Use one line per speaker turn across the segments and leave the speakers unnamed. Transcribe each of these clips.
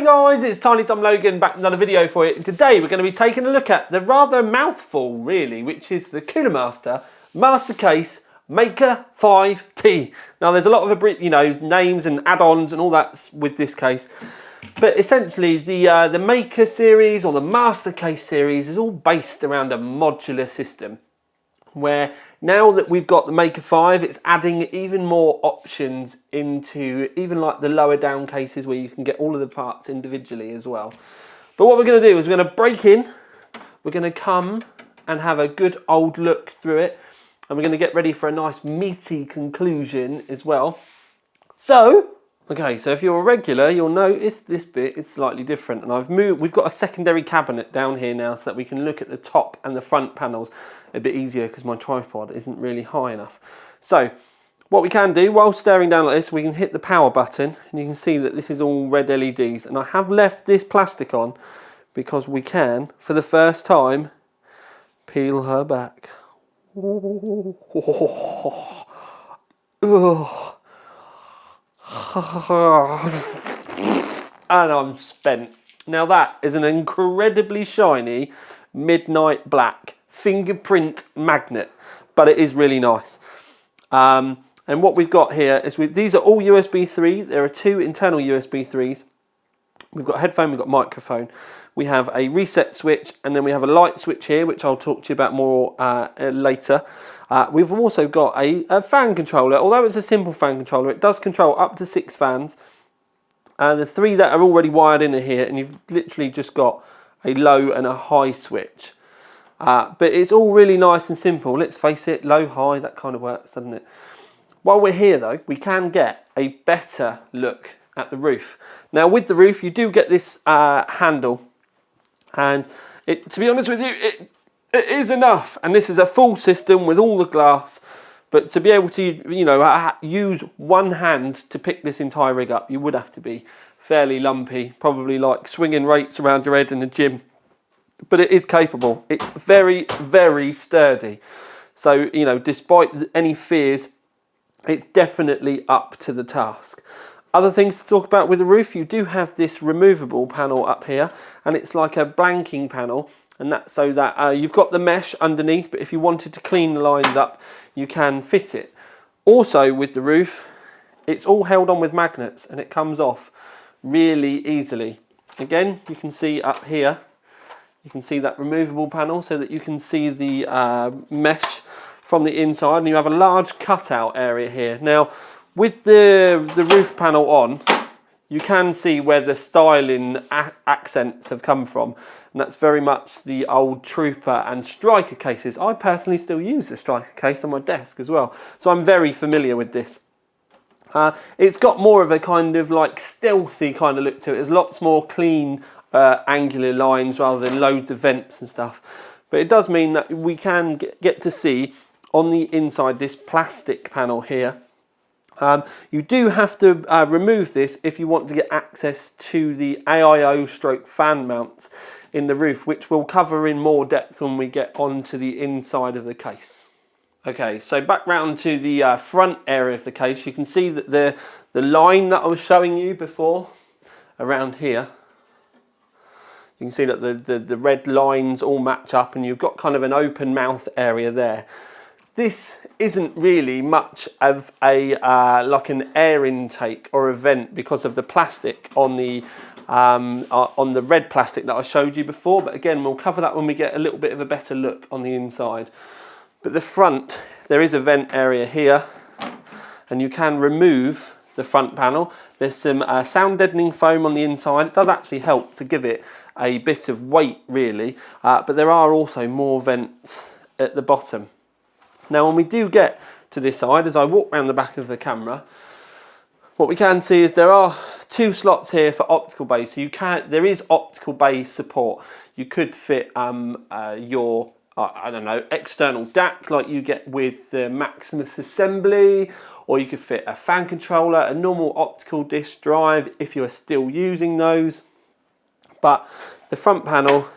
Hey guys, it's Tiny Tom Logan back with another video for you. Today we're going to be taking a look at the rather mouthful really, which is the Cooler Master Master Case Maker 5T. Now there's a lot of names and add-ons and all that with this case, but essentially the Maker series or the Master Case series is all based around a modular system, where now that we've got the Maker 5, it's adding even more options into even like the lower down cases where you can get all of the parts individually as well. But what we're going to do is we're going to break in, we're going to come and have a good old look through it, and we're going to get ready for a nice meaty conclusion as well. So, okay, so if you're a regular, you'll notice this bit is slightly different, and we've got a secondary cabinet down here now so that we can look at the top and the front panels a bit easier because my tripod isn't really high enough. So what we can do while staring down like this, we can hit the power button and you can see that this is all red LEDs, and I have left this plastic on because we can, for the first time, peel her back. Ooh. And I'm spent. Now that is an incredibly shiny midnight black fingerprint magnet, but it is really nice. And what we've got here is these are all USB 3. There are two internal USB 3s. We've got a headphone, we've got a microphone. We have a reset switch, and then we have a light switch here, which I'll talk to you about more later. We've also got a fan controller. Although it's a simple fan controller, it does control up to 6 fans. The 3 that are already wired in are here, and you've literally just got a low and a high switch. But it's all really nice and simple. Let's face it, low, high, that kind of works, doesn't it? While we're here though, we can get a better look at the roof. Now with the roof, you do get this handle, and to be honest with you, it is enough. And this is a full system with all the glass. But to be able to, use one hand to pick this entire rig up, you would have to be fairly lumpy, probably like swinging weights around your head in the gym. But it is capable. It's very, very sturdy. So, despite any fears, it's definitely up to the task. Other things to talk about with the roof, you do have this removable panel up here, and it's like a blanking panel, and that's so that you've got the mesh underneath, but if you wanted to clean the lines up, you can fit it. Also with the roof, it's all held on with magnets, and it comes off really easily. Again, you can see up here, you can see that removable panel so that you can see the mesh from the inside, and you have a large cutout area here. Now, with the roof panel on, you can see where the styling accents have come from, and that's very much the old Trooper and Striker cases. I personally still use the Striker case on my desk as well, so I'm very familiar with this. It's got more of a kind of like stealthy kind of look to it. There's lots more clean angular lines rather than loads of vents and stuff. But it does mean that we can get to see on the inside this plastic panel here. You do have to remove this if you want to get access to the AIO stroke fan mounts in the roof, which we'll cover in more depth when we get onto the inside of the case. Okay, so back round to the front area of the case, you can see that the line that I was showing you before around here, you can see that the red lines all match up, and you've got kind of an open mouth area there. This isn't really much of a like an air intake or a vent because of the plastic on the red plastic that I showed you before. But again, we'll cover that when we get a little bit of a better look on the inside. But the front, there is a vent area here, and you can remove the front panel. There's some sound deadening foam on the inside. It does actually help to give it a bit of weight really, but there are also more vents at the bottom. Now when we do get to this side, as I walk around the back of the camera, what we can see is there are 2 slots here for optical bays. So there is optical bay support. You could fit your external DAC like you get with the Maximus Assembly, or you could fit a fan controller, a normal optical disc drive if you are still using those. But the front panel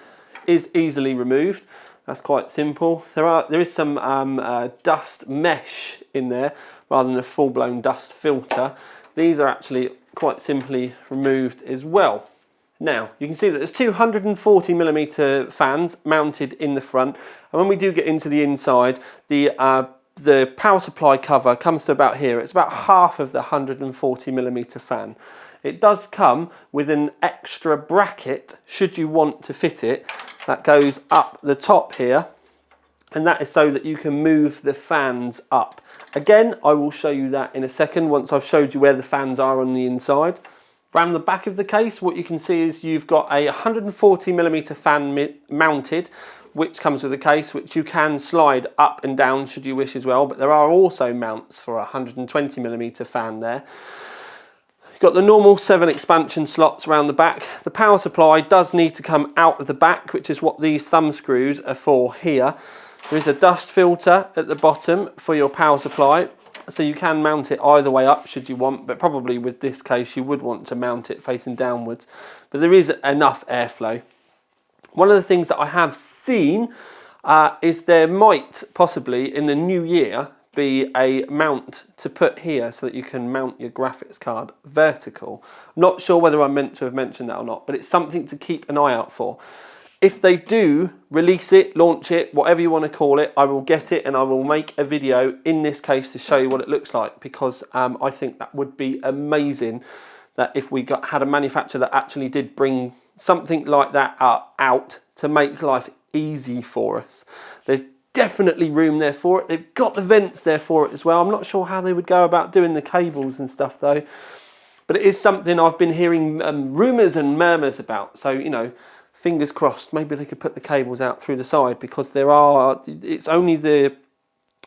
is easily removed. That's quite simple. There is some dust mesh in there rather than a full-blown dust filter. These are actually quite simply removed as well. Now, you can see that there's 240mm fans mounted in the front, and when we do get into the inside, the power supply cover comes to about here. It's about half of the 140mm fan. It does come with an extra bracket, should you want to fit it, that goes up the top here, and that is so that you can move the fans up. Again, I will show you that in a second once I've showed you where the fans are on the inside. Around the back of the case, what you can see is you've got a 140mm fan mounted, which comes with a case, which you can slide up and down should you wish as well, but there are also mounts for a 120mm fan there. You've got the normal 7 expansion slots around the back. The power supply does need to come out of the back, which is what these thumb screws are for here. There is a dust filter at the bottom for your power supply, so you can mount it either way up should you want, but probably with this case you would want to mount it facing downwards. But there is enough airflow. One of the things that I have seen is there might possibly in the new year be a mount to put here so that you can mount your graphics card vertical. I'm not sure whether I meant to have mentioned that or not, but it's something to keep an eye out for. If they do release it, launch it, whatever you want to call it, I will get it and I will make a video in this case to show you what it looks like, because I think that would be amazing that if we had a manufacturer that actually did bring something like that out to make life easy for us. There's definitely room there for it. They've got the vents there for it as well. I'm not sure how they would go about doing the cables and stuff though, but it is something I've been hearing rumours and murmurs about. So, you know, fingers crossed, maybe they could put the cables out through the side, because it's only the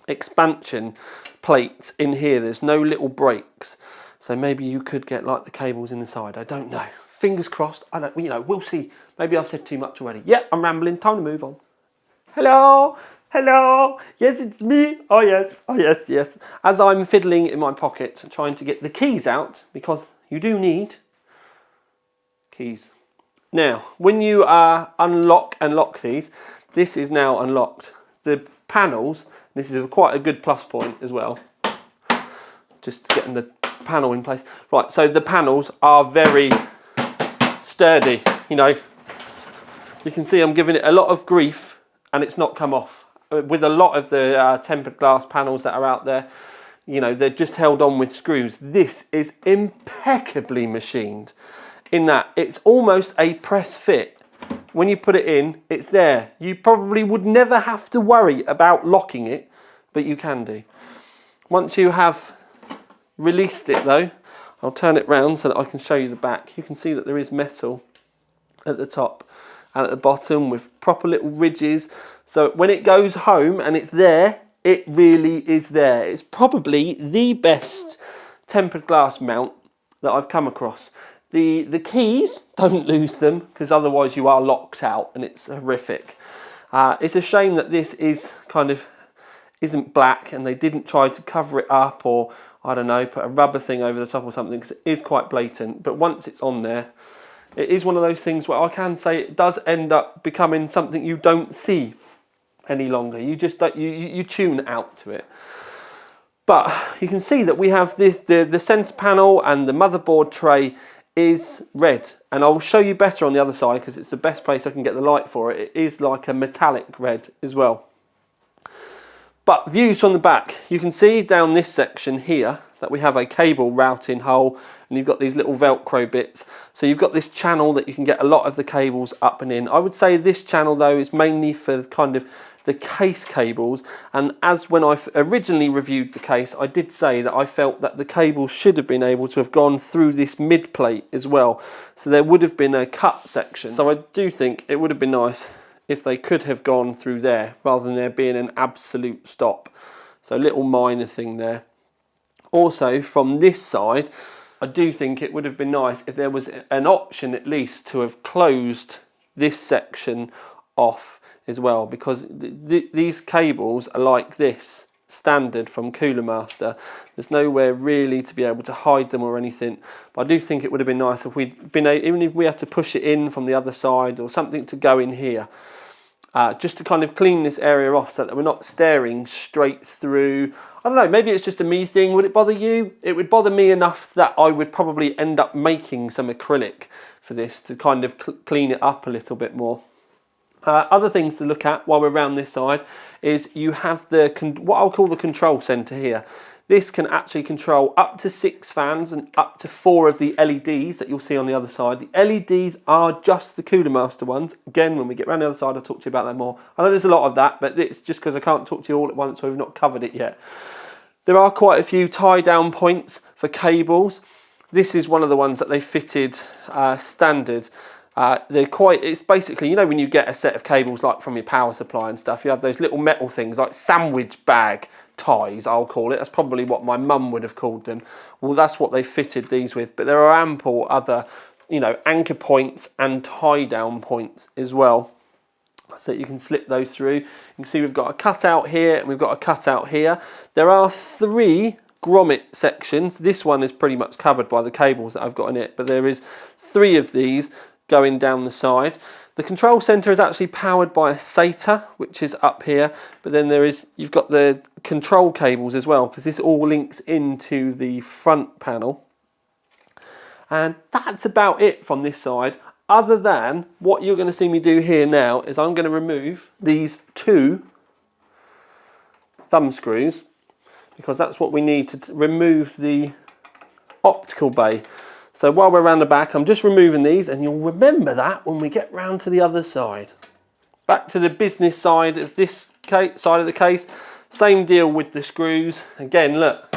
expansion plates in here. There's no little breaks. So maybe you could get like the cables in the side. I don't know. Fingers crossed. I don't, you know, we'll see. Maybe I've said too much already. Yeah, I'm rambling. Time to move on. Hello. Hello. Yes, it's me. Oh yes. Oh yes, yes. As I'm fiddling in my pocket, trying to get the keys out, because you do need keys. Now, when you unlock and lock these, this is now unlocked. The panels, this is quite a good plus point as well, just getting the panel in place. Right, so the panels are very sturdy, you know. You can see I'm giving it a lot of grief and it's not come off. With a lot of the tempered glass panels that are out there, you know, they're just held on with screws. This is impeccably machined, in that it's almost a press fit. When you put it in, it's there. You probably would never have to worry about locking it, but you can do. Once you have released it though, I'll turn it round so that I can show you the back. You can see that there is metal at the top and at the bottom with proper little ridges. So when it goes home and it's there, it really is there. It's probably the best tempered glass mount that I've come across. The keys, don't lose them, because otherwise you are locked out and it's horrific. It's a shame that this is isn't black and they didn't try to cover it up, or I don't know, put a rubber thing over the top or something, because it is quite blatant. But once it's on there, it is one of those things where I can say it does end up becoming something you don't see any longer. You just you tune out to it. But you can see that we have this the center panel and the motherboard tray is red, and I'll show you better on the other side because it's the best place I can get the light for it. It is like a metallic red as well. But views from the back, you can see down this section here that we have a cable routing hole, and you've got these little Velcro bits. So you've got this channel that you can get a lot of the cables up and in. I would say this channel though is mainly for kind of the case cables, and as when I originally reviewed the case, I did say that I felt that the cables should have been able to have gone through this mid plate as well, so there would have been a cut section. So I do think it would have been nice if they could have gone through there rather than there being an absolute stop. So a little minor thing there. Also from this side, I do think it would have been nice if there was an option at least to have closed this section off as well, because these cables are like this, standard from Cooler Master. There's nowhere really to be able to hide them or anything. But I do think it would have been nice if we'd been able, even if we had to push it in from the other side or something to go in here, just to kind of clean this area off so that we're not staring straight through. I don't know, maybe it's just a me thing. Would it bother you? It would bother me enough that I would probably end up making some acrylic for this to kind of clean it up a little bit more. Other things to look at while we're around this side is you have the what I'll call the control center here. This can actually control up to 6 fans and up to 4 of the LEDs that you'll see on the other side. The LEDs are just the Cooler Master ones. Again, when we get around the other side, I'll talk to you about that more. I know there's a lot of that, but it's just because I can't talk to you all at once, so we've not covered it yet. There are quite a few tie-down points for cables. This is one of the ones that they fitted standard. It's basically, you know, when you get a set of cables like from your power supply and stuff, you have those little metal things like sandwich bag ties, I'll call it. That's probably what my mum would have called them. Well, that's what they fitted these with, but there are ample other, you know, anchor points and tie down points as well, so you can slip those through. You can see we've got a cutout here and we've got a cutout here. There are 3 grommet sections. This one is pretty much covered by the cables that I've got in it, but there is 3 of these going down the side. The control center is actually powered by a SATA, which is up here, but then you've got the control cables as well, because this all links into the front panel. And that's about it from this side, other than what you're going to see me do here now is I'm going to remove these 2 thumb screws, because that's what we need to remove the optical bay. So while we're around the back, I'm just removing these, and you'll remember that when we get round to the other side. Back to the business side of this side of the case, same deal with the screws. Again, look,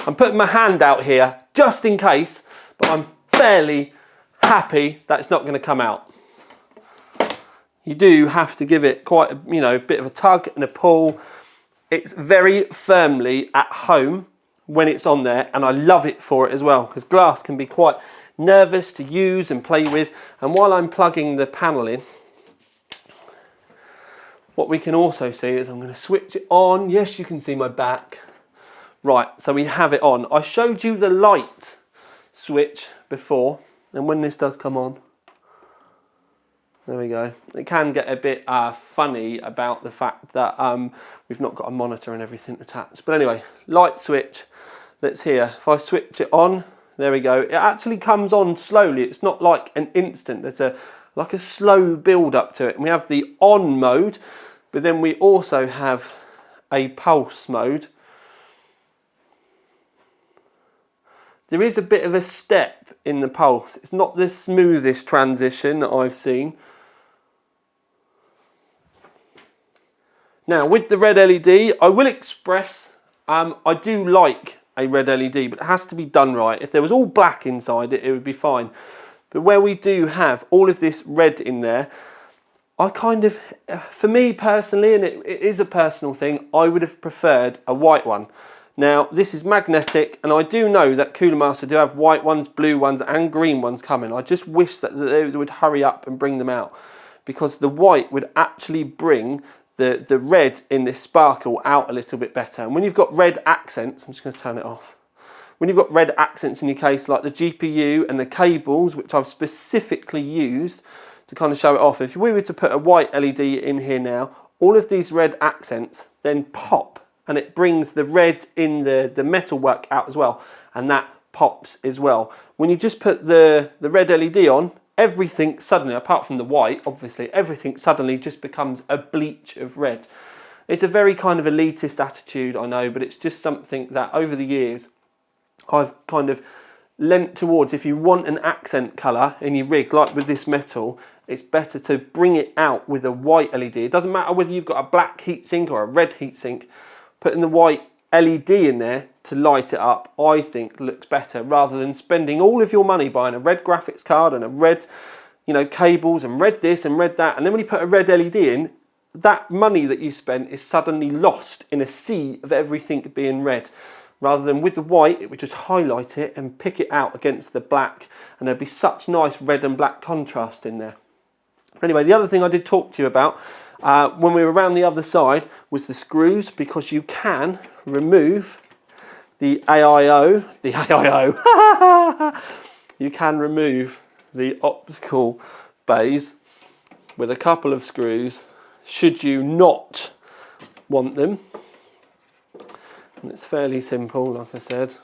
I'm putting my hand out here just in case, but I'm fairly happy that it's not going to come out. You do have to give it quite a bit of a tug and a pull. It's very firmly at home when it's on there, and I love it for it as well, because glass can be quite nervous to use and play with. And while I'm plugging the panel in, what we can also see is I'm going to switch it on. Yes, you can see my back. Right, so we have it on. I showed you the light switch before, and when this does come on, there we go. It can get a bit funny about the fact that we've not got a monitor and everything attached. But anyway, light switch that's here. If I switch it on, there we go. It actually comes on slowly. It's not like an instant. There's like a slow build up to it. And we have the on mode, but then we also have a pulse mode. There is a bit of a step in the pulse. It's not the smoothest transition that I've seen. Now, with the red LED, I will express, I do like a red LED, but it has to be done right. If there was all black inside it, it would be fine. But where we do have all of this red in there, I kind of, for me personally, and it is a personal thing, I would have preferred a white one. Now, this is magnetic, and I do know that Cooler Master do have white ones, blue ones, and green ones coming. I just wish that they would hurry up and bring them out, because the white would actually bring the red in this sparkle out a little bit better. And when you've got red accents, I'm just going to turn it off. When you've got red accents in your case, like the GPU and the cables, which I've specifically used to kind of show it off, if we were to put a white LED in here now, all of these red accents then pop, and it brings the red in the metal work out as well, and that pops as well. When you just put the red LED on, everything suddenly, apart from the white, obviously, everything suddenly just becomes a bleach of red. It's a very kind of elitist attitude, I know, but it's just something that over the years I've kind of lent towards. If you want an accent colour in your rig, like with this metal, it's better to bring it out with a white LED. It doesn't matter whether you've got a black heatsink or a red heatsink, putting the white LED in there to light it up, I think looks better, rather than spending all of your money buying a red graphics card and a red, cables and red this and red that, and then when you put a red LED in, that money that you spent is suddenly lost in a sea of everything being red. Rather than with the white, it would just highlight it and pick it out against the black, and there'd be such nice red and black contrast in there. Anyway, the other thing I did talk to you about when we were around the other side was the screws, because you can remove the AIO, you can remove the optical bays with a couple of screws, should you not want them. And it's fairly simple, like I said.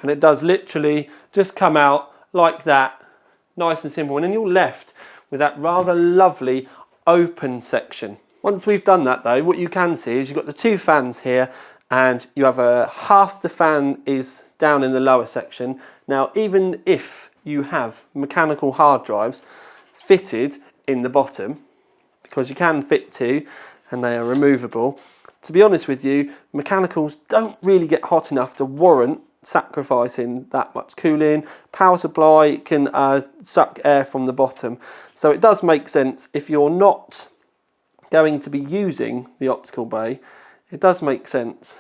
And it does literally just come out like that, nice and simple. And then you're left with that rather lovely open section. Once we've done that though, what you can see is you've got the two fans here, and you have half the fan is down in the lower section. Now, even if you have mechanical hard drives fitted in the bottom, because you can fit two and they are removable, to be honest with you, mechanicals don't really get hot enough to warrant sacrificing that much cooling. Power supply can suck air from the bottom, so it does make sense if you're not going to be using the optical bay, it does make sense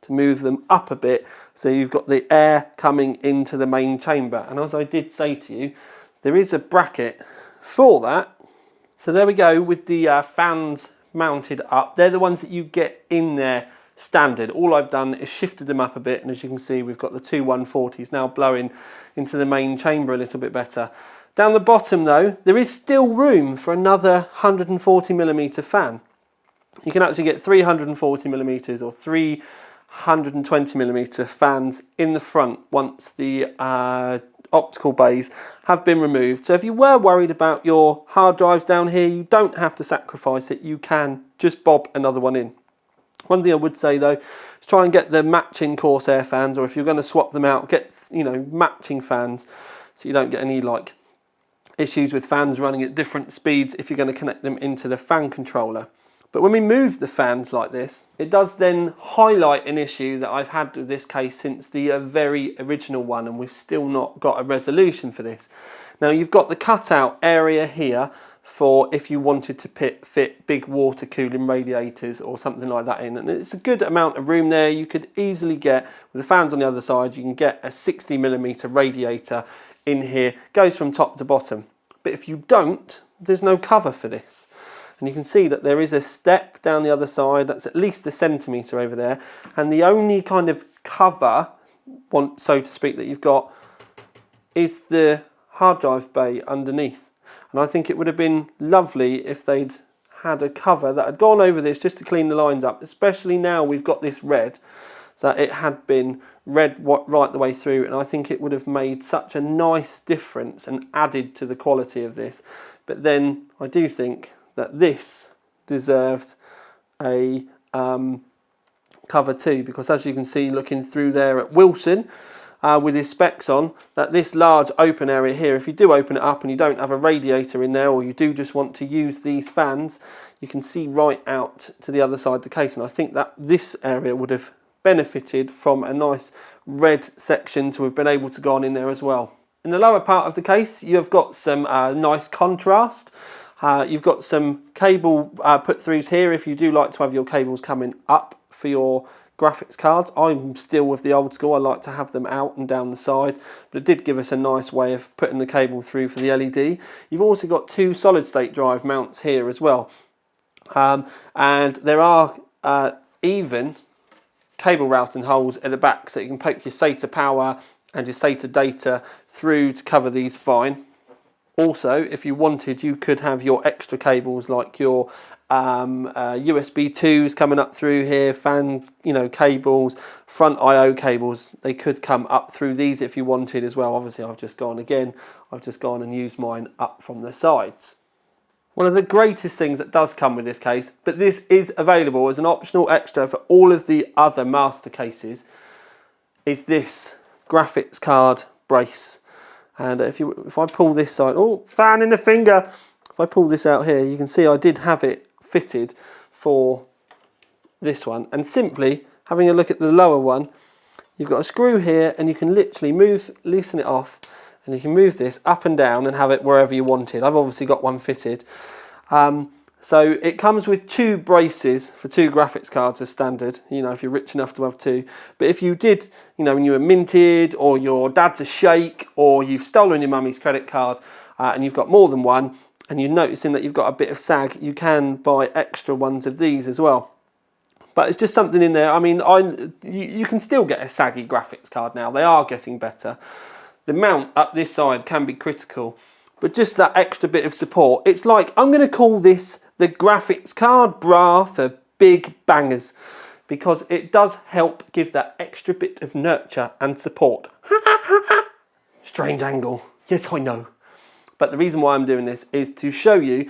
to move them up a bit so you've got the air coming into the main chamber. And as I did say to you, there is a bracket for that. So there we go with the fans mounted up. They're the ones that you get in there standard. All I've done is shifted them up a bit, and as you can see, we've got the two 140s now blowing into the main chamber a little bit better. Down the bottom though, there is still room for another 140mm fan. You can actually get 340mm or 320mm fans in the front once the optical bays have been removed. So if you were worried about your hard drives down here, you don't have to sacrifice it. You can just bob another one in. One thing I would say though is try and get the matching Corsair fans, or if you're going to swap them out, get matching fans so you don't get any like issues with fans running at different speeds if you're going to connect them into the fan controller. But when we move the fans like this, it does then highlight an issue that I've had with this case since the very original one, and we've still not got a resolution for this. Now you've got the cutout area here for if you wanted to fit big water cooling radiators or something like that in, and it's a good amount of room there. You could easily get, with the fans on the other side, you can get a 60mm radiator in here, goes from top to bottom. But if you don't, there's no cover for this. And you can see that there is a step down the other side that's at least 1 centimetre over there, and the only kind of cover, so to speak, that you've got is the hard drive bay underneath. And I think it would have been lovely if they'd had a cover that had gone over this just to clean the lines up, especially now we've got this red, that it had been red right the way through, and I think it would have made such a nice difference and added to the quality of this. But then I do think that this deserved a cover too, because as you can see looking through there at Wilson with his specs on, that this large open area here, if you do open it up and you don't have a radiator in there, or you do just want to use these fans, you can see right out to the other side of the case, and I think that this area would have benefited from a nice red section to have been able to go on in there as well. In the lower part of the case, you've got some nice contrast. You've got some cable put-throughs here if you do like to have your cables coming up for your graphics cards. I'm still with the old school. I like to have them out and down the side, but it did give us a nice way of putting the cable through for the LED. You've also got two solid-state drive mounts here as well, and there are even cable routing holes at the back, so you can poke your SATA power and your SATA data through to cover these fine. Also, if you wanted, you could have your extra cables like your USB 2s coming up through here, fan cables, front I/O cables. They could come up through these if you wanted as well. Obviously, I've just gone and used mine up from the sides. One of the greatest things that does come with this case, but this is available as an optional extra for all of the other master cases, is this graphics card brace. And if I pull this side, oh, fan in the finger. If I pull this out here, you can see I did have it fitted for this one. And simply having a look at the lower one, you've got a screw here, and you can literally loosen it off, and you can move this up and down and have it wherever you wanted. I've obviously got one fitted. So it comes with two braces for two graphics cards as standard, if you're rich enough to have two. But if you did, when you were minted, or your dad's a sheikh, or you've stolen your mummy's credit card and you've got more than one, and you're noticing that you've got a bit of sag, you can buy extra ones of these as well. But it's just something in there. I mean, you can still get a saggy graphics card now. They are getting better. The mount up this side can be critical, but just that extra bit of support. It's like, I'm going to call this the graphics card bra for big bangers, because it does help give that extra bit of nurture and support. Strange angle, yes I know. But the reason why I'm doing this is to show you,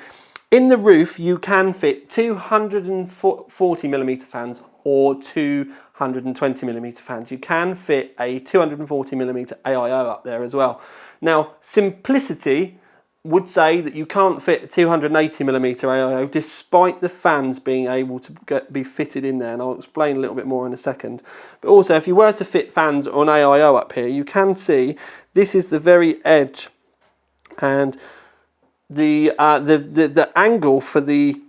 in the roof you can fit 240mm fans or 220mm fans. You can fit a 240mm AIO up there as well. Now, simplicity would say that you can't fit a 280mm AIO despite the fans being able to be fitted in there, and I'll explain a little bit more in a second. But also, if you were to fit fans on AIO up here, you can see this is the very edge, and the angle for the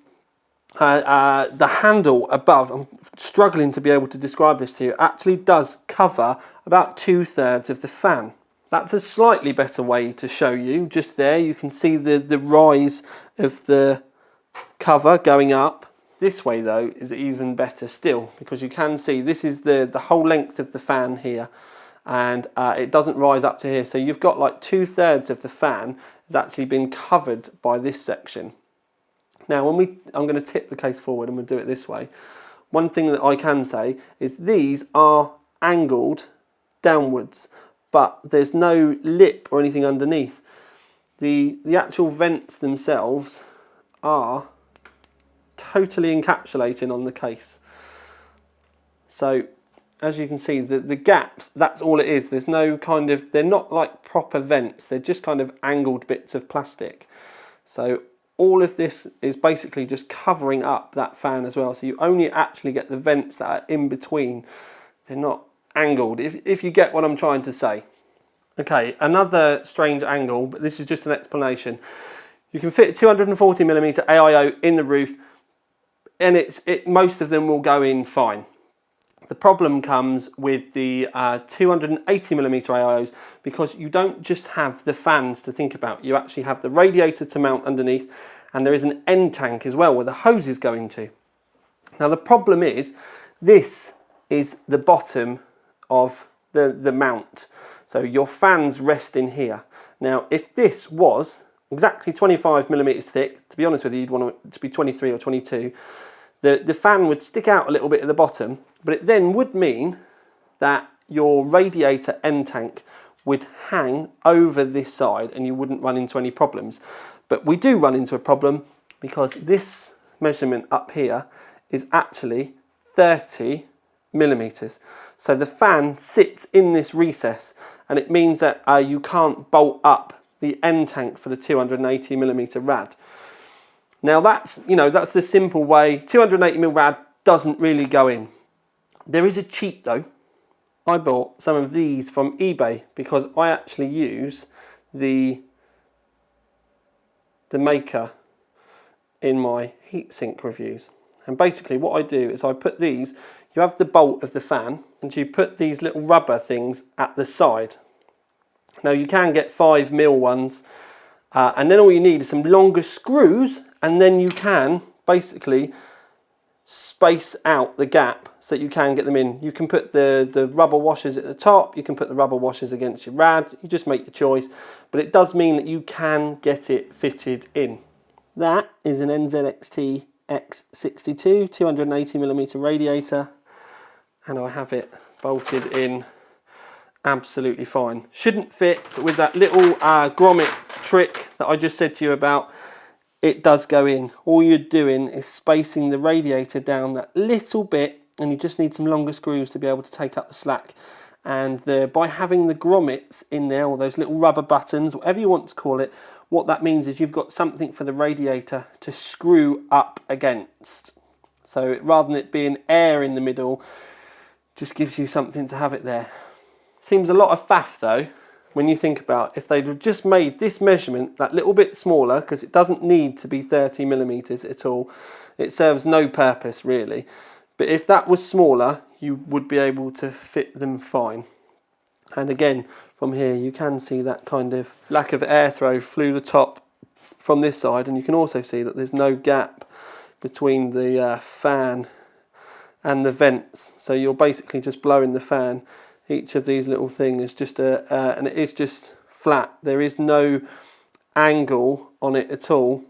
handle above, I'm struggling to be able to describe this to you, actually does cover about 2/3 of the fan. That's a slightly better way to show you. Just there you can see the rise of the cover going up. This way though is even better still, because you can see this is the whole length of the fan here, and it doesn't rise up to here. So you've got like 2/3 of the fan has actually been covered by this section. Now I'm going to tip the case forward and we'll do it this way. One thing that I can say is these are angled downwards, but there's no lip or anything underneath. The actual vents themselves are totally encapsulating on the case. So as you can see, the gaps, that's all it is. There's no kind of, they're not like proper vents, they're just kind of angled bits of plastic. So all of this is basically just covering up that fan as well. So you only actually get the vents that are in between. They're not angled, if you get what I'm trying to say. Okay, another strange angle, but this is just an explanation. You can fit 240mm AIO in the roof, and most of them will go in fine. The problem comes with the 280mm AIOs, because you don't just have the fans to think about. You actually have the radiator to mount underneath, and there is an end tank as well where the hoses go into. Now the problem is, this is the bottom of the mount. So your fans rest in here. Now if this was exactly 25mm thick, to be honest with you, you'd want it to be 23 or 22, the fan would stick out a little bit at the bottom, but it then would mean that your radiator end tank would hang over this side and you wouldn't run into any problems. But we do run into a problem, because this measurement up here is actually 30mm. So the fan sits in this recess, and it means that you can't bolt up the end tank for the 280mm rad. Now that's the simple way. 280mm rad doesn't really go in. There is a cheat though. I bought some of these from eBay because I actually use the maker in my heatsink reviews. And basically what I do is I put these, you have the bolt of the fan, and you put these little rubber things at the side. Now you can get 5mm ones, and then all you need is some longer screws, and then you can basically space out the gap so you can get them in. You can put the rubber washers at the top, you can put the rubber washers against your rad, you just make your choice, but it does mean that you can get it fitted in. That is an NZXT X62 280mm radiator, and I have it bolted in absolutely fine. Shouldn't fit, but with that little grommet trick that I just said to you about, it does go in. All you're doing is spacing the radiator down that little bit, and you just need some longer screws to be able to take up the slack. And by having the grommets in there, or those little rubber buttons, whatever you want to call it, what that means is you've got something for the radiator to screw up against. So rather than it being air in the middle, just gives you something to have it there. Seems a lot of faff though, when you think about if they'd have just made this measurement that little bit smaller, because it doesn't need to be 30mm at all. It serves no purpose really. But if that was smaller, you would be able to fit them fine. And again, from here you can see that kind of lack of airthrow through the top from this side, and you can also see that there's no gap between the fan and the vents. So you're basically just blowing the fan. Each of these little things is just and it is just flat. There is no angle on it at all.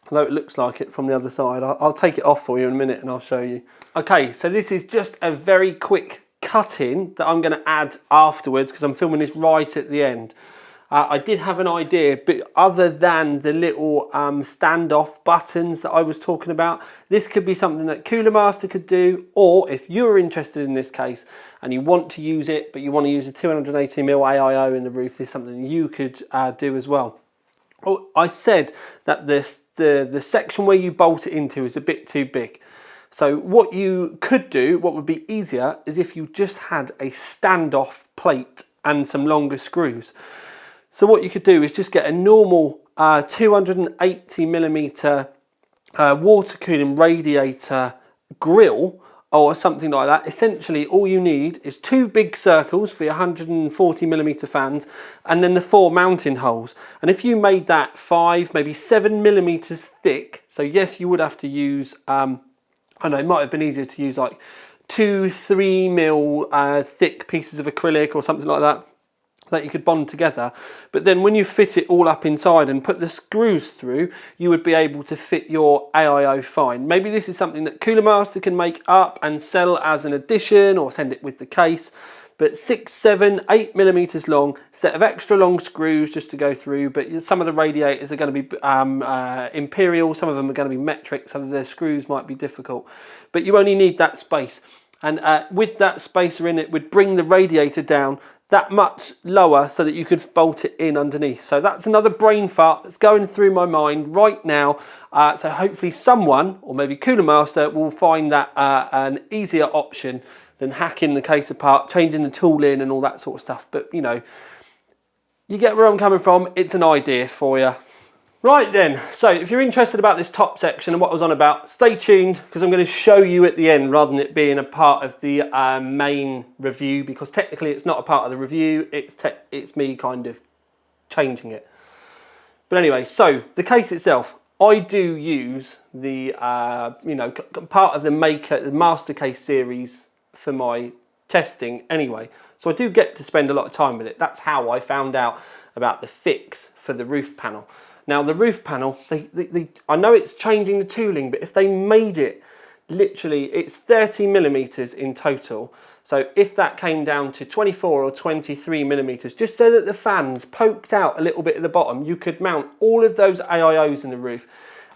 although it looks like it from the other side. I'll take it off for you in a minute and I'll show you. Okay, so this is just a very quick cut-in that I'm going to add afterwards because I'm filming this right at the end. I did have an idea, but other than the little standoff buttons that I was talking about, this could be something that Cooler Master could do, or if you're interested in this case and you want to use it, but you want to use a 280mm AIO in the roof, this is something you could do as well. Oh, I said that the section where you bolt it into is a bit too big. So what you could do, what would be easier, is if you just had a standoff plate and some longer screws. So what you could do is just get a normal 280mm water cooling radiator grill or something like that. Essentially all you need is 2 big circles for your 140mm fans and then the 4 mounting holes. And if you made that 5, maybe 7mm thick, so yes, you would have to use, I know it might have been easier to use like 2-3mm thick pieces of acrylic or something like that you could bond together, but then when you fit it all up inside and put the screws through, you would be able to fit your AIO fine. Maybe this is something that Cooler Master can make up and sell as an addition or send it with the case, but 6, 7, 8mm long, set of extra long screws just to go through, but some of the radiators are going to be imperial, some of them are going to be metric, so their screws might be difficult, but you only need that space. And with that spacer in it would bring the radiator down that much lower so that you could bolt it in underneath. So that's another brain fart that's going through my mind right now. So hopefully someone, or maybe Cooler Master, will find that an easier option than hacking the case apart, changing the tool in and all that sort of stuff. But you know, you get where I'm coming from. It's an idea for you. Right then, so if you're interested about this top section and what I was on about, stay tuned because I'm going to show you at the end rather than it being a part of the main review, because technically it's not a part of the review, it's me kind of changing it. But anyway, so the case itself, I do use the part of the master case series for my testing anyway, so I do get to spend a lot of time with it. That's how I found out about the fix for the roof panel. Now the roof panel, I know it's changing the tooling, but if they made it, literally it's 30mm in total. So if that came down to 24 or 23mm, just so that the fans poked out a little bit at the bottom, you could mount all of those AIOs in the roof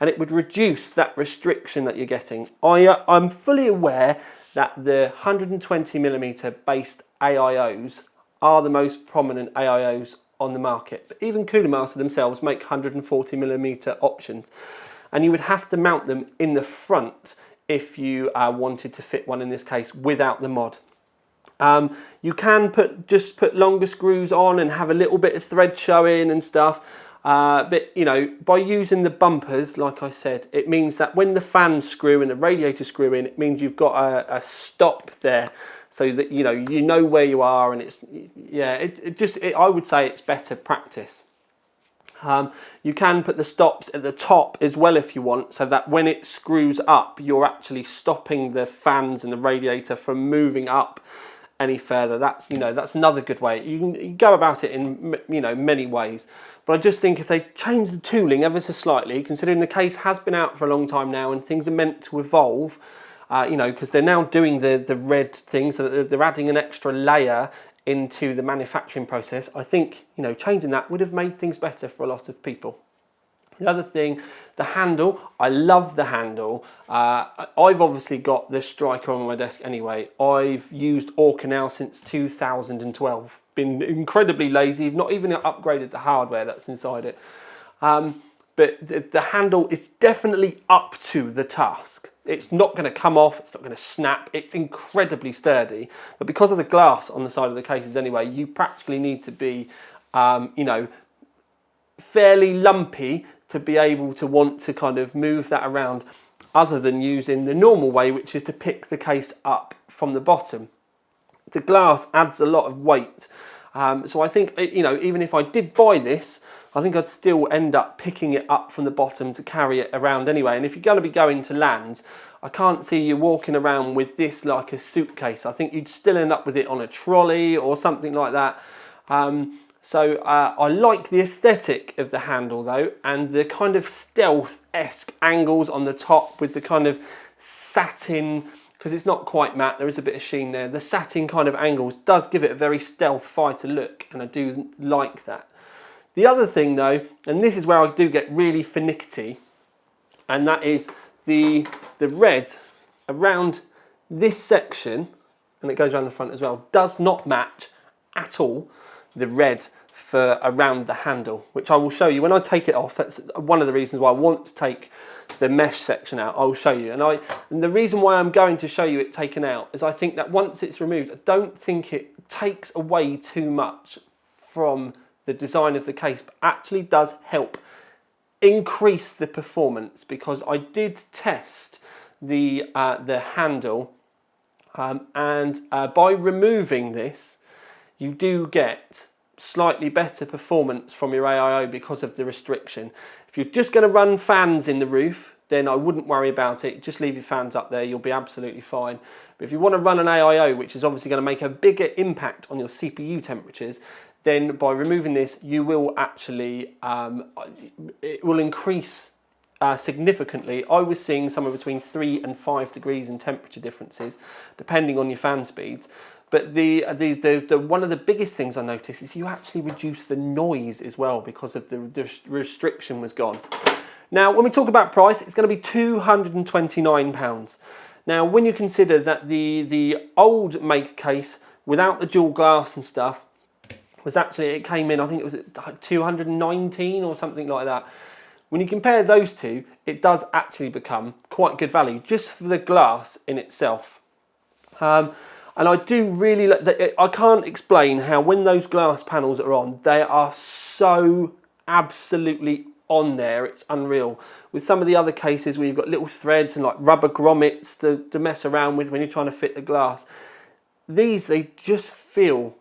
and it would reduce that restriction that you're getting. I'm fully aware that the 120mm based AIOs are the most prominent AIOs on the market, but even Cooler Master themselves make 140mm options, and you would have to mount them in the front if you wanted to fit one in this case without the mod. You can just put longer screws on and have a little bit of thread showing and stuff, but you know, by using the bumpers, like I said, it means that when the fans screw and the radiator screw in, it means you've got a stop there, so that you know where you are, and it's I would say it's better practice. You can put the stops at the top as well if you want, so that when it screws up, you're actually stopping the fans and the radiator from moving up any further. That's another good way. You can go about it in many ways. But I just think if they change the tooling ever so slightly, considering the case has been out for a long time now and things are meant to evolve, because they're now doing the red thing, so they're adding an extra layer into the manufacturing process. I think changing that would have made things better for a lot of people. The other thing, the handle, I love the handle. I've obviously got this striker on my desk anyway. I've used Orca now since 2012. Been incredibly lazy, not even upgraded the hardware that's inside it. But the handle is definitely up to the task. It's not going to come off, it's not going to snap, it's incredibly sturdy. But because of the glass on the side of the cases anyway, you practically need to be, fairly lumpy to be able to want to kind of move that around, other than using the normal way, which is to pick the case up from the bottom. The glass adds a lot of weight. So I think, even if I did buy this, I think I'd still end up picking it up from the bottom to carry it around anyway. And if you're going to be going to lands, I can't see you walking around with this like a suitcase. I think you'd still end up with it on a trolley or something like that. So I like the aesthetic of the handle though, and the kind of stealth-esque angles on the top with the kind of satin, because it's not quite matte, there is a bit of sheen there. The satin kind of angles does give it a very stealth fighter look, and I do like that. The other thing though, and this is where I do get really finicky, and that is the red around this section, and it goes around the front as well, does not match at all the red for around the handle, which I will show you when I take it off. That's one of the reasons why I want to take the mesh section out. I will show you, and the reason why I'm going to show you it taken out is I think that once it's removed, I don't think it takes away too much from the design of the case, but actually does help increase the performance, because I did test the handle, and by removing this, you do get slightly better performance from your AIO because of the restriction. If you're just going to run fans in the roof, then I wouldn't worry about it. Just leave your fans up there, you'll be absolutely fine. But if you want to run an AIO, which is obviously going to make a bigger impact on your CPU temperatures, then by removing this, you will actually, it will increase significantly. I was seeing somewhere between 3 and 5 degrees in temperature differences, depending on your fan speeds. But one of the biggest things I noticed is you actually reduce the noise as well, because of the restriction was gone. Now, when we talk about price, it's going to be £229. Now, when you consider that the old make case without the dual glass and stuff was actually, it came in, I think it was at 219 or something like that. When you compare those two, it does actually become quite good value just for the glass in itself. And I do really like that. I can't explain how when those glass panels are on, they are so absolutely on there. It's unreal. With some of the other cases where you've got little threads and like rubber grommets to mess around with when you're trying to fit the glass, these, they just feel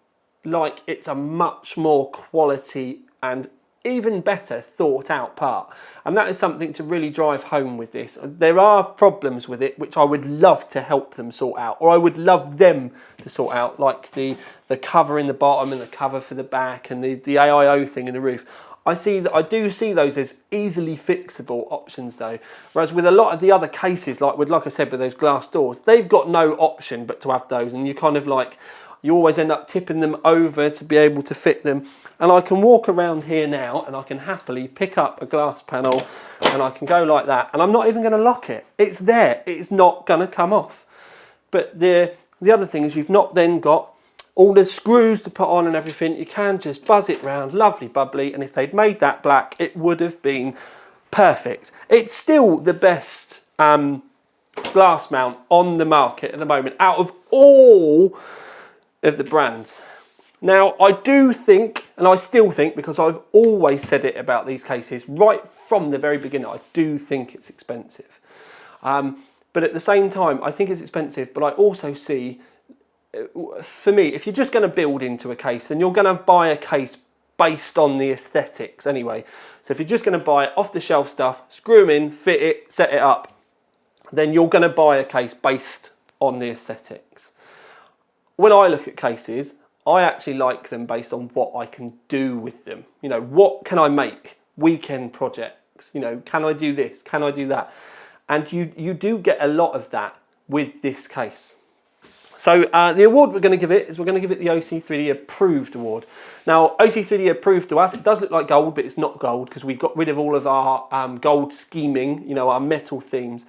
like it's a much more quality and even better thought out part, and that is something to really drive home with this. There are problems with it which I would love to help them sort out, or I would love them to sort out, like the cover in the bottom and the cover for the back and the AIO thing in the roof. I do see those as easily fixable options though, whereas with a lot of the other cases, like I said with those glass doors, they've got no option but to have those, and you kind of like, you always end up tipping them over to be able to fit them. And I can walk around here now and I can happily pick up a glass panel and I can go like that, and I'm not even going to lock it. It's there, it's not going to come off. But the other thing is you've not then got all the screws to put on and everything. You can just buzz it round, lovely bubbly, and if they'd made that black, it would have been perfect. It's still the best glass mount on the market at the moment out of all of the brands. Now, I do think, and I still think, because I've always said it about these cases right from the very beginning, I do think it's expensive. But at the same time, I think it's expensive, but I also see, for me, if you're just going to build into a case, then you're going to buy a case based on the aesthetics anyway. So if you're just going to buy off-the-shelf stuff, screw them in, fit it, set it up, then you're going to buy a case based on the aesthetics. When I look at cases, I actually like them based on what I can do with them. You know, what can I make? Weekend projects. You know, can I do this? Can I do that? And you do get a lot of that with this case. So the award we're going to give it is we're going to give it the OC3D Approved Award. Now, OC3D Approved to us, it does look like gold, but it's not gold because we got rid of all of our gold scheming, you know, our metal themes.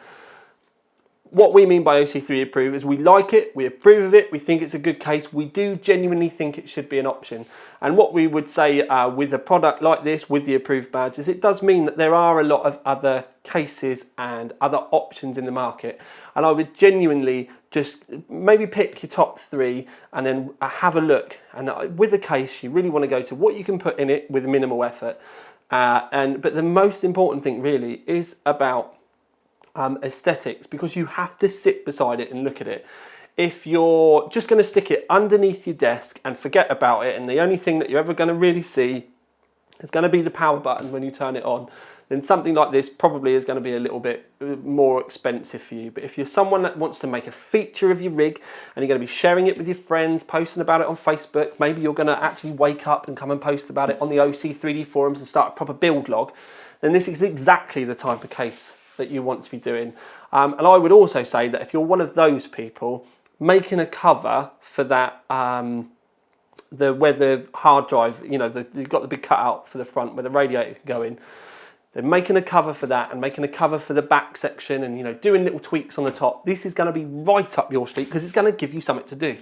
What we mean by OC3 approved is we like it, we approve of it, we think it's a good case, we do genuinely think it should be an option. And what we would say with a product like this, with the approved badge, is it does mean that there are a lot of other cases and other options in the market. And I would genuinely just maybe pick your top 3 and then have a look. And with a case, you really want to go to what you can put in it with minimal effort. But the most important thing really is about aesthetics, because you have to sit beside it and look at it. If you're just going to stick it underneath your desk and forget about it, and the only thing that you're ever going to really see is going to be the power button when you turn it on, then something like this probably is going to be a little bit more expensive for you. But if you're someone that wants to make a feature of your rig and you're going to be sharing it with your friends, posting about it on Facebook, maybe you're going to actually wake up and come and post about it on the OC 3D forums and start a proper build log, then this is exactly the type of case that you want to be doing. And I would also say that if you're one of those people, making a cover for that, where the hard drive, you know, you've got the big cutout for the front where the radiator can go in, then making a cover for that and making a cover for the back section and, you know, doing little tweaks on the top, this is going to be right up your street because it's going to give you something to do.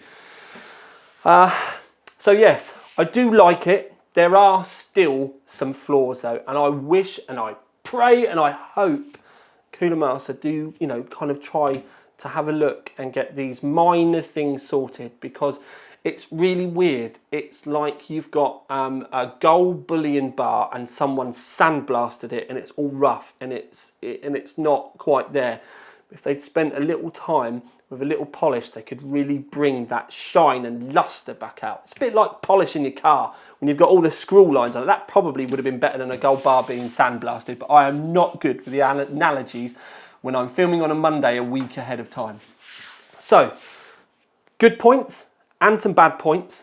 So yes, I do like it. There are still some flaws though, and I wish and I pray and I hope Cooler Master do, you know, kind of try to have a look and get these minor things sorted, because it's really weird. It's like you've got a gold bullion bar and someone sandblasted it and it's all rough and it's not quite there. If they'd spent a little time with a little polish, they could really bring that shine and luster back out. It's a bit like polishing your car when you've got all the screw lines on it. That probably would have been better than a gold bar being sandblasted, but I am not good with the analogies when I'm filming on a Monday a week ahead of time. So, good points and some bad points.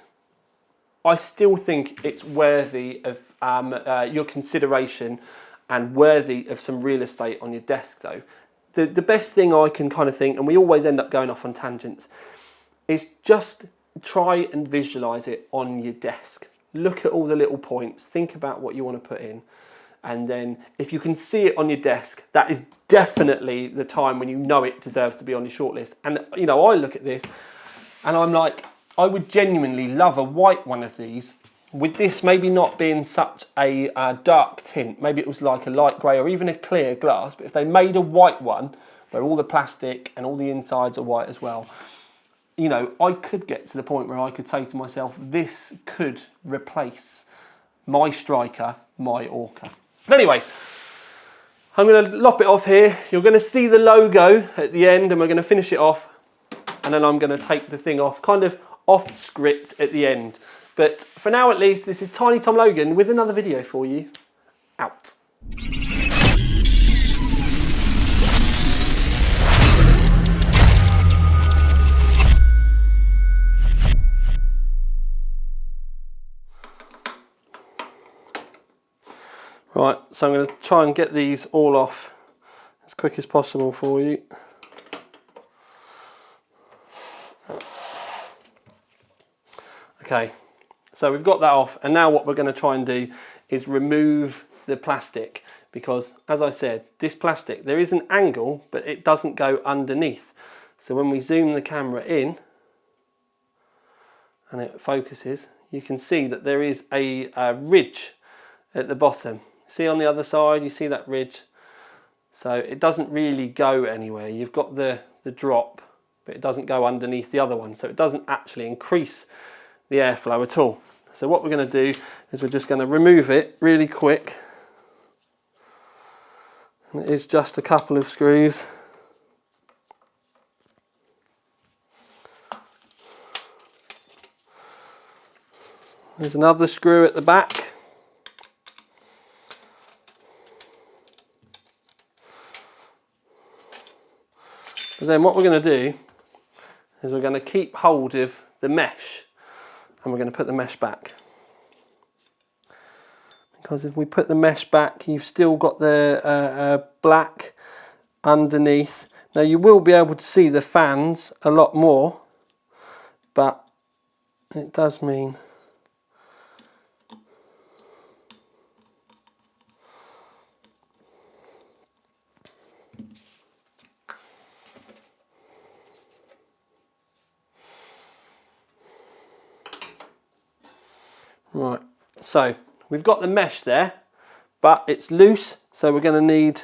I still think it's worthy of your consideration and worthy of some real estate on your desk though. The best thing I can kind of think, and we always end up going off on tangents, is just try and visualize it on your desk. Look at all the little points, think about what you want to put in, and then if you can see it on your desk, that is definitely the time when you know it deserves to be on your shortlist. And you know, I look at this and I'm like, I would genuinely love a white one of these, with this maybe not being such a dark tint. Maybe it was like a light grey or even a clear glass, but if they made a white one where all the plastic and all the insides are white as well, you know, I could get to the point where I could say to myself, this could replace my Striker, my Orca. But anyway, I'm going to lop it off here. You're going to see the logo at the end and we're going to finish it off, and then I'm going to take the thing off, kind of off script at the end. But for now at least, this is Tiny Tom Logan with another video for you. Out. Right, so I'm going to try and get these all off as quick as possible for you. Okay. So we've got that off, and now what we're going to try and do is remove the plastic, because as I said, this plastic, there is an angle, but it doesn't go underneath. So when we zoom the camera in and it focuses, you can see that there is a ridge at the bottom. See on the other side, you see that ridge? So it doesn't really go anywhere. You've got the drop, but it doesn't go underneath the other one. So it doesn't actually increase the airflow at all. So what we're going to do is we're just going to remove it really quick. And it is just a couple of screws. There's another screw at the back. But then what we're going to do is we're going to keep hold of the mesh, and we're going to put the mesh back. Because if we put the mesh back, you've still got the black underneath. Now you will be able to see the fans a lot more, but it does mean right, so we've got the mesh there, but it's loose, so we're going to need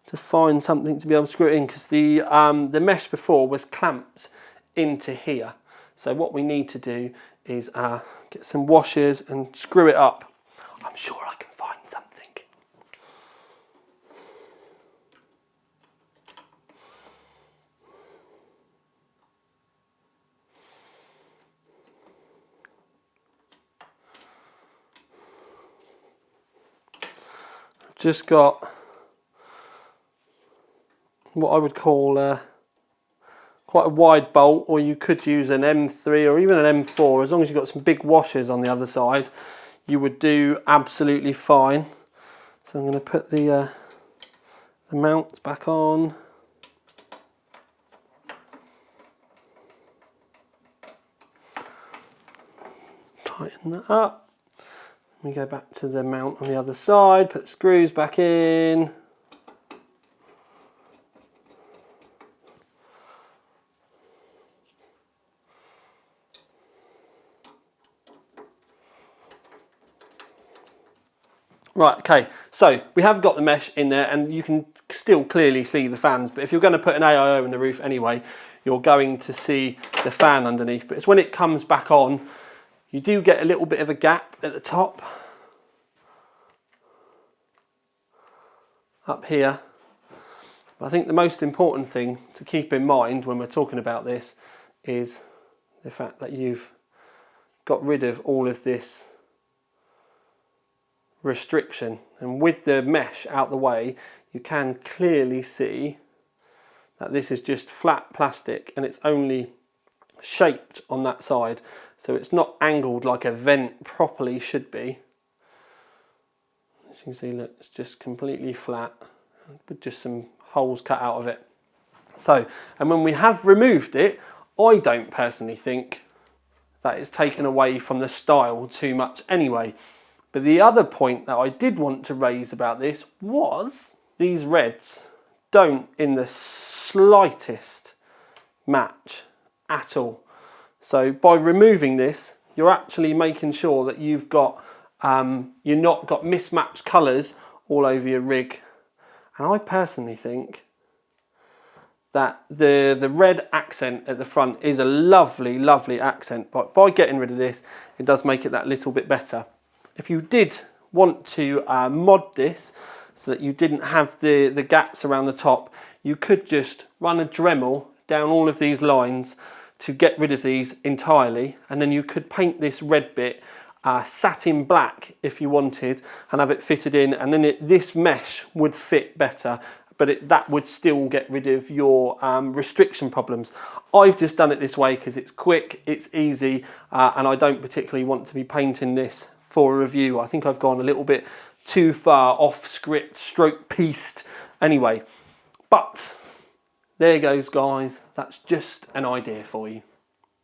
to find something to be able to screw it in, because the mesh before was clamped into here. So what we need to do is get some washers and screw it up. I'm sure I can find something. just got what I would call quite a wide bolt, or you could use an M3 or even an M4. As long as you've got some big washers on the other side, you would do absolutely fine. So I'm going to put the mounts back on. Tighten that up. Let me go back to the mount on the other side, put the screws back in. Right, okay, so we have got the mesh in there and you can still clearly see the fans, but if you're going to put an AIO in the roof anyway, you're going to see the fan underneath. But it's when it comes back on, you do get a little bit of a gap at the top, up here. But I think the most important thing to keep in mind when we're talking about this is the fact that you've got rid of all of this restriction, and with the mesh out the way you can clearly see that this is just flat plastic and it's only shaped on that side, so it's not angled like a vent properly should be. As you can see, look, it's just completely flat with just some holes cut out of it. So, and when we have removed it, I don't personally think that it's taken away from the style too much anyway. But the other point that I did want to raise about this was these reds don't in the slightest match at all. So by removing this, you're actually making sure that you've got you're not got mismatched colours all over your rig. And I personally think that the red accent at the front is a lovely, lovely accent. But by getting rid of this, it does make it that little bit better. If you did want to mod this so that you didn't have the gaps around the top, you could just run a Dremel down all of these lines to get rid of these entirely, and then you could paint this red bit satin black if you wanted and have it fitted in, and then this mesh would fit better, but that would still get rid of your restriction problems. I've just done it this way because it's quick, it's easy, and I don't particularly want to be painting this for a review. I think I've gone a little bit too far off script, stroke pieced anyway. But there goes, guys. That's just an idea for you.